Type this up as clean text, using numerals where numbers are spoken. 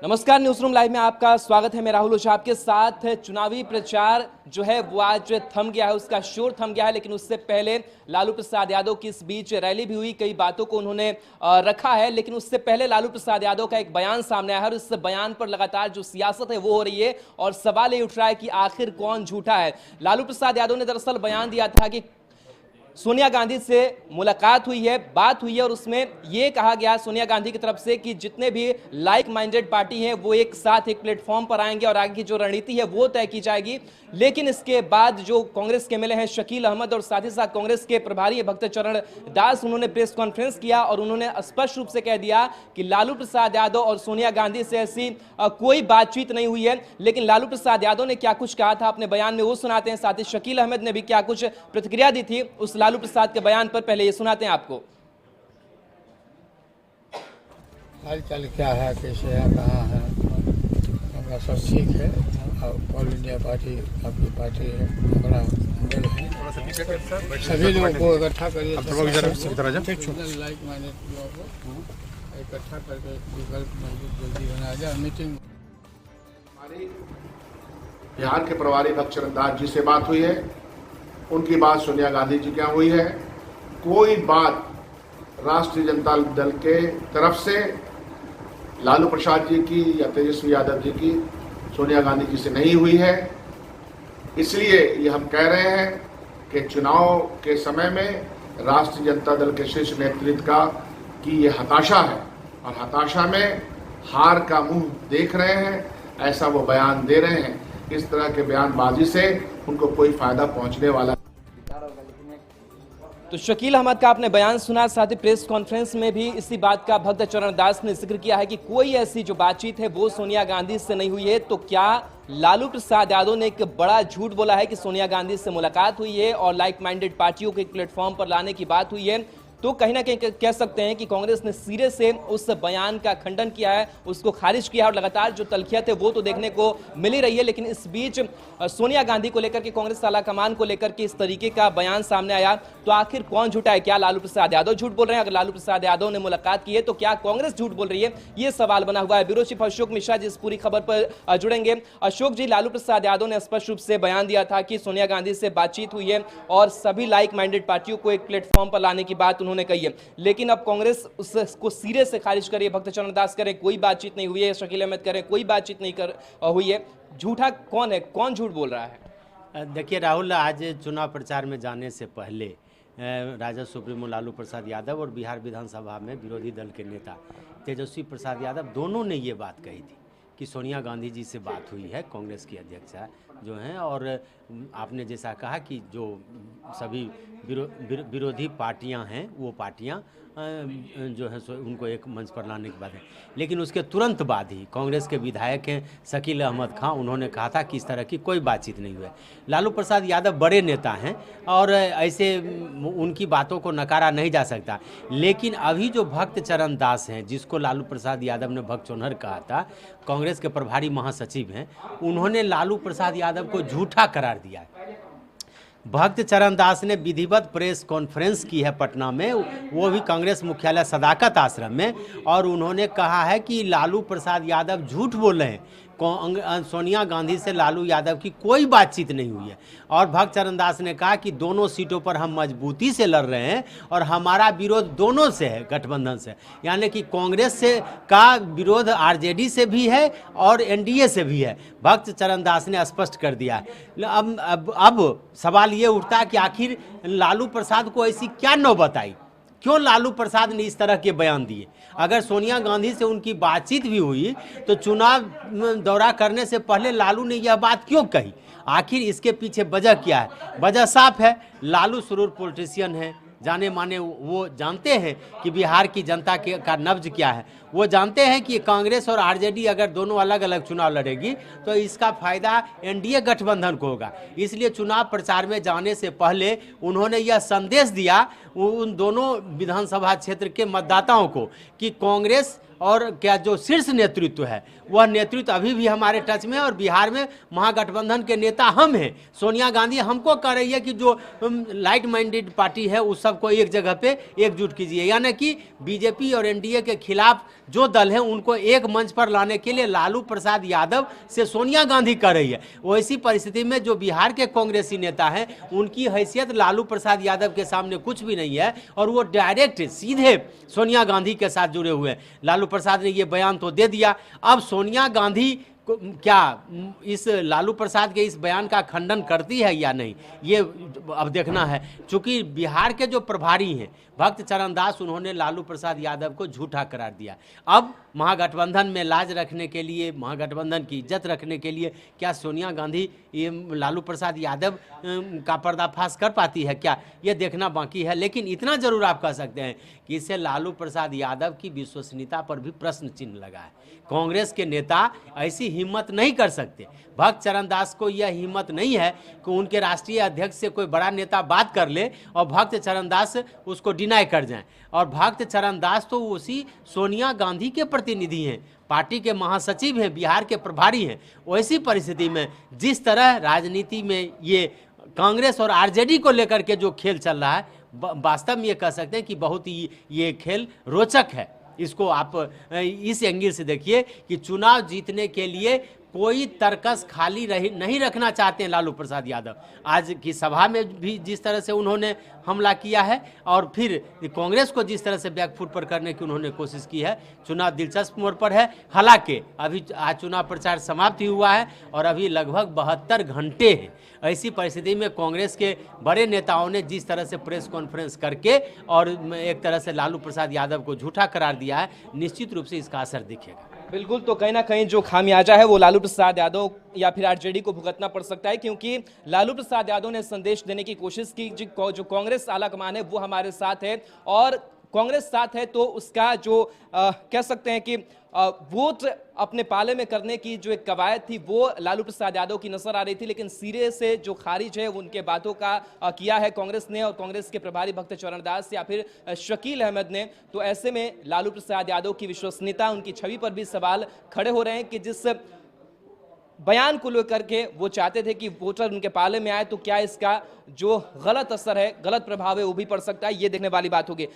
नमस्कार, news room live में आपका स्वागत है। मैं राहुल ओझा आपके साथ। चुनावी प्रचार जो है वो आज थम गया है, उसका शोर थम गया है, लेकिन उससे पहले लालू प्रसाद यादव की इस बीच रैली भी हुई। कई बातों को उन्होंने रखा है, लेकिन उससे पहले लालू प्रसाद यादव का एक बयान सामने आया है और इस बयान पर लगातार जो सियासत है वो हो रही है और सवाल ये उठ रहा है कि आखिर कौन झूठा है। लालू प्रसाद यादव ने दरअसल बयान दिया था कि सोनिया गांधी से मुलाकात हुई है, बात हुई है और उसमें यह कहा गया सोनिया गांधी की तरफ से कि जितने भी लाइक माइंडेड पार्टी हैं वो एक साथ एक प्लेटफॉर्म पर आएंगे और आगे की जो रणनीति है वो तय की जाएगी। लेकिन इसके बाद जो कांग्रेस के एमएलए हैं शकील अहमद और साथ ही साथ कांग्रेस के प्रभारी भक्त चरण दास, उन्होंने प्रेस कॉन्फ्रेंस किया और उन्होंने स्पष्ट रूप से कह दिया कि लालू प्रसाद यादव और सोनिया गांधी से ऐसी कोई बातचीत नहीं हुई है। लेकिन लालू प्रसाद यादव ने क्या कुछ कहा था अपने बयान में वो सुनाते हैं, साथ ही शकील अहमद ने भी क्या कुछ प्रतिक्रिया दी थी उस लालू प्रसाद के बयान पर, पहले ये सुनाते हैं आपको। हाल चाल क्या है, कैसे है, कहाँ है, हमारा सब ठीक है। और ऑल इंडिया पार्टी आपकी पार्टी है, बड़ा बल है। सभी लोगों को इकट्ठा करिए, लाइक माइंडेड लोगों को इकट्ठा करके विकल्प मजबूत जल्दी बना जाए। मीटिंग हमारी बिहार के प्रभारी भक्त चरण दास जी से बात हुई है, उनकी बात सोनिया गांधी जी क्या हुई है। कोई बात राष्ट्रीय जनता दल के तरफ से लालू प्रसाद जी की या तेजस्वी यादव जी की सोनिया गांधी जी से नहीं हुई है। इसलिए ये हम कह रहे हैं कि चुनाव के समय में राष्ट्रीय जनता दल के शीर्ष नेतृत्व का की ये हताशा है और हताशा में हार का मुंह देख रहे हैं, ऐसा वो बयान दे रहे हैं। इस तरह के बयानबाजी से उनको कोई फायदा पहुंचने वाला। तो शकील अहमद का आपने बयान सुना, साथ ही प्रेस कॉन्फ्रेंस में भी इसी बात का भक्त चरण दास ने जिक्र किया है कि कोई ऐसी जो बातचीत है वो सोनिया गांधी से नहीं हुई है। तो क्या लालू प्रसाद यादव ने एक बड़ा झूठ बोला है कि सोनिया गांधी से मुलाकात हुई है और लाइक माइंडेड पार्टियों को एक प्लेटफॉर्म पर लाने की बात हुई है? तो कहीं ना कहीं कह सकते हैं कि कांग्रेस ने सिरे से उस बयान का खंडन किया है, उसको खारिज किया है और लगातार जो तलखियत है वो तो देखने को मिल ही रही है। लेकिन इस बीच सोनिया गांधी को लेकर के, कांग्रेस आला कमान को लेकर के इस तरीके का बयान सामने आया, तो आखिर कौन झूठा है? क्या लालू प्रसाद यादव झूठ बोल रहे हैं? अगर लालू प्रसाद यादव ने मुलाकात की है तो क्या कांग्रेस झूठ बोल रही है? ये सवाल बना हुआ है। ब्यूरो चीफ अशोक मिश्रा जी इस पूरी खबर पर जुड़ेंगे। अशोक जी, लालू प्रसाद यादव ने स्पष्ट रूप से बयान दिया था कि सोनिया गांधी से बातचीत हुई है और सभी लाइक माइंडेड पार्टियों को एक प्लेटफॉर्म पर लाने की बात उन्होंने कही है, लेकिन अब कांग्रेस उसको सिरे से खारिज कर रही है। भक्त चरण दास करें कोई बातचीत नहीं हुई है, शकील अहमद करें कोई बातचीत नहीं हुई है। झूठा कौन है? कौन झूठ बोल रहा है? देखिए राहुल, आज चुनाव प्रचार में जाने से पहले राजद सुप्रीमो लालू प्रसाद यादव और बिहार विधानसभा में विरोधी दल के नेता तेजस्वी प्रसाद यादव दोनों ने ये बात कही थी कि सोनिया गांधी जी से बात हुई है, कांग्रेस की अध्यक्षा जो हैं, और आपने जैसा कहा कि जो सभी विरोधी पार्टियां हैं वो पार्टियां जो है उनको एक मंच पर लाने की बात है। लेकिन उसके तुरंत बाद ही कांग्रेस के विधायक हैं शकील अहमद खां, उन्होंने कहा था कि इस तरह की कोई बातचीत नहीं हुई है। लालू प्रसाद यादव बड़े नेता हैं और ऐसे उनकी बातों को नकारा नहीं जा सकता। लेकिन अभी जो भक्त चरण दास हैं, जिसको लालू प्रसाद यादव ने भक्त चोनहर कहा था, कांग्रेस के प्रभारी महासचिव हैं, उन्होंने लालू प्रसाद यादव को झूठा करार दिया है। भक्त चरण दास ने विधिवत प्रेस कॉन्फ्रेंस की है पटना में, वो भी कांग्रेस मुख्यालय सदाकत आश्रम में, और उन्होंने कहा है कि लालू प्रसाद यादव झूठ बोल रहे हैं। सोनिया गांधी से लालू यादव की कोई बातचीत नहीं हुई है। और भक्त चरण दास ने कहा कि दोनों सीटों पर हम मजबूती से लड़ रहे हैं और हमारा विरोध दोनों से है, गठबंधन से, यानी कि कांग्रेस से का विरोध आरजेडी से भी है और एनडीए से भी है। भक्त चरण दास ने स्पष्ट कर दिया। अब सवाल ये उठता है कि आखिर लालू प्रसाद को ऐसी क्या नौबत आई, क्यों लालू प्रसाद ने इस तरह के बयान दिए? अगर सोनिया गांधी से उनकी बातचीत भी हुई तो चुनाव दौरा करने से पहले लालू ने यह बात क्यों कही? आखिर इसके पीछे वजह क्या है? वजह साफ है, लालू सुरूर पॉलिटिशियन है, जाने माने, वो जानते हैं कि बिहार की जनता का नब्ज क्या है। वो जानते हैं कि कांग्रेस और आरजेडी अगर दोनों अलग अलग चुनाव लड़ेगी तो इसका फायदा एनडीए गठबंधन को होगा। इसलिए चुनाव प्रचार में जाने से पहले उन्होंने यह संदेश दिया उन दोनों विधानसभा क्षेत्र के मतदाताओं को कि कांग्रेस और क्या जो शीर्ष नेतृत्व है वह नेतृत्व अभी भी हमारे टच में है। और बिहार में महागठबंधन के नेता हम हैं। सोनिया गांधी हमको कह रही है कि जो लाइट माइंडेड पार्टी है उस सबको एक जगह पे एकजुट कीजिए, यानी कि बीजेपी और एनडीए के खिलाफ जो दल है उनको एक मंच पर लाने के लिए लालू प्रसाद यादव से सोनिया गांधी कर रही है। वैसी परिस्थिति में जो बिहार के कांग्रेसी नेता हैं उनकी हैसियत लालू प्रसाद यादव के सामने कुछ भी नहीं है और वो डायरेक्ट सीधे सोनिया गांधी के साथ जुड़े हुए हैं। लालू प्रसाद ने ये बयान तो दे दिया, अब सोनिया गांधी क्या इस लालू प्रसाद के इस बयान का खंडन करती है या नहीं, ये अब देखना है। चूंकि बिहार के जो प्रभारी हैं भक्त चरण दास, उन्होंने लालू प्रसाद यादव को झूठा करार दिया। अब महागठबंधन में लाज रखने के लिए, महागठबंधन की इज्जत रखने के लिए क्या सोनिया गांधी ये लालू प्रसाद यादव का पर्दाफाश कर पाती है क्या, ये देखना बाकी है। लेकिन इतना जरूर आप कह सकते हैं कि इससे लालू प्रसाद यादव की विश्वसनीयता पर भी प्रश्न चिन्ह लगा है। कांग्रेस के नेता ऐसी हिम्मत नहीं कर सकते। भक्त चरण दास को यह हिम्मत नहीं है कि उनके राष्ट्रीय अध्यक्ष से कोई बड़ा नेता बात कर ले और भक्त चरण दास उसको डिनाई कर जाएं। और भक्त चरण दास तो उसी सोनिया गांधी के प्रतिनिधि हैं, पार्टी के महासचिव हैं, बिहार के प्रभारी हैं। वैसी परिस्थिति में जिस तरह राजनीति में ये कांग्रेस और आरजेडी को लेकर के जो खेल चल रहा है, वास्तव में ये कह सकते हैं कि बहुत ही ये खेल रोचक है। इसको आप इस एंगल से देखिए कि चुनाव जीतने के लिए कोई तर्कस खाली नहीं रखना चाहते हैं लालू प्रसाद यादव। आज की सभा में भी जिस तरह से उन्होंने हमला किया है और फिर कांग्रेस को जिस तरह से बैकफुट पर करने की उन्होंने कोशिश की है, चुनाव दिलचस्प मोड़ पर है। हालांकि अभी आज चुनाव प्रचार समाप्त हुआ है और अभी लगभग 72 घंटे हैं। ऐसी परिस्थिति में कांग्रेस के बड़े नेताओं ने जिस तरह से प्रेस कॉन्फ्रेंस करके और एक तरह से लालू प्रसाद यादव को झूठा करार दिया है, निश्चित रूप से इसका असर दिखेगा। बिल्कुल, तो कहीं ना कहीं जो खामियाजा है वो लालू प्रसाद यादव या फिर आरजेडी को भुगतना पड़ सकता है, क्योंकि लालू प्रसाद यादव ने संदेश देने की कोशिश की जो कांग्रेस आलाकमान है वो हमारे साथ है और कांग्रेस साथ है, तो उसका जो कह सकते हैं कि वोट अपने पाले में करने की जो एक कवायद थी वो लालू प्रसाद यादव की नजर आ रही थी। लेकिन सिरे से जो खारिज है उनके बातों का किया है कांग्रेस ने और कांग्रेस के प्रभारी भक्त चरण दास या फिर शकील अहमद ने। तो ऐसे में लालू प्रसाद यादव की विश्वसनीयता, उनकी छवि पर भी सवाल खड़े हो रहे हैं कि जिस बयान को लेकर के वो चाहते थे कि वोटर उनके पाले में आए, तो क्या इसका जो गलत असर है, गलत प्रभाव है वो भी पड़ सकता है। ये देखने वाली बात होगी।